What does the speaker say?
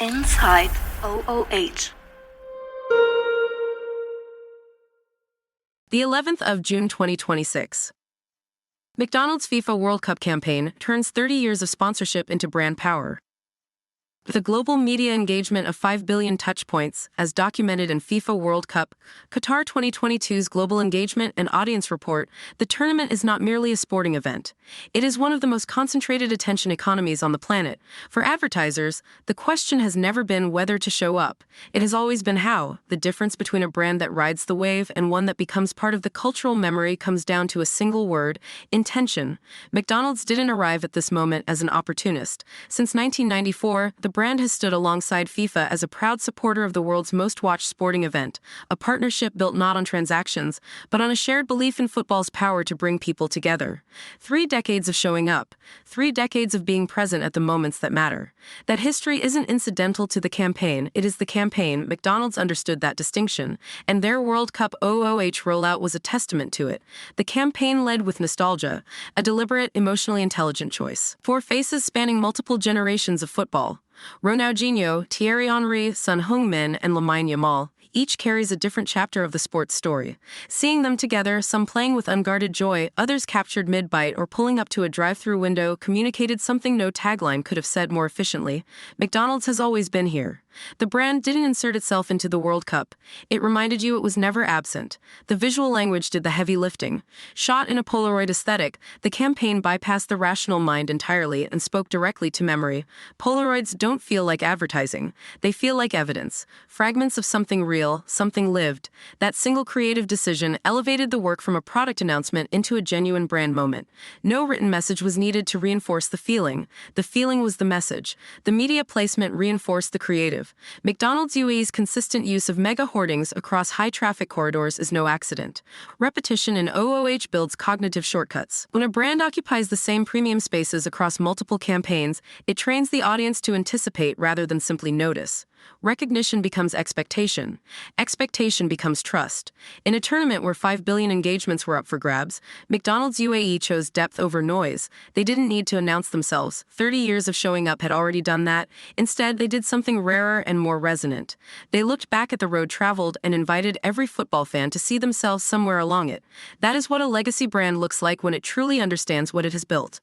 Inside OOH. The 11th of June 2026. McDonald's FIFA World Cup campaign turns 30 years of sponsorship into brand power. With a global media engagement of 5 billion touchpoints, as documented in FIFA World Cup, Qatar 2022's Global Engagement and Audience Report, the tournament is not merely a sporting event. It is one of the most concentrated attention economies on the planet. For advertisers, the question has never been whether to show up. It has always been how. The difference between a brand that rides the wave and one that becomes part of the cultural memory comes down to a single word: intention. McDonald's didn't arrive at this moment as an opportunist. Since 1994, the brand has stood alongside FIFA as a proud supporter of the world's most watched sporting event, a partnership built not on transactions, but on a shared belief in football's power to bring people together. 3 decades of showing up, 3 decades of being present at the moments that matter. That history isn't incidental to the campaign, it is the campaign. McDonald's understood that distinction, and their World Cup OOH rollout was a testament to it. The campaign led with nostalgia, a deliberate, emotionally intelligent choice. 4 faces spanning multiple generations of football: Ronaldinho, Thierry Henry, Son Heung-min, and Lamine Yamal. Each carries a different chapter of the sport's story. Seeing them together, some playing with unguarded joy, others captured mid-bite or pulling up to a drive-through window, communicated something no tagline could have said more efficiently. McDonald's has always been here. The brand didn't insert itself into the World Cup. It reminded you it was never absent. The visual language did the heavy lifting. Shot in a Polaroid aesthetic, the campaign bypassed the rational mind entirely and spoke directly to memory. Polaroids don't feel like advertising. They feel like evidence. Fragments of something real, something lived. That single creative decision elevated the work from a product announcement into a genuine brand moment. No written message was needed to reinforce the feeling. The feeling was the message. The media placement reinforced the creative. McDonald's UAE's consistent use of mega hoardings across high-traffic corridors is no accident. Repetition in OOH builds cognitive shortcuts. When a brand occupies the same premium spaces across multiple campaigns, it trains the audience to anticipate rather than simply notice. Recognition becomes expectation. Expectation becomes trust. In a tournament where 5 billion engagements were up for grabs, McDonald's UAE chose depth over noise. They didn't need to announce themselves. 30 years of showing up had already done that. Instead, they did something rarer and more resonant. They looked back at the road traveled and invited every football fan to see themselves somewhere along it. That is what a legacy brand looks like when it truly understands what it has built.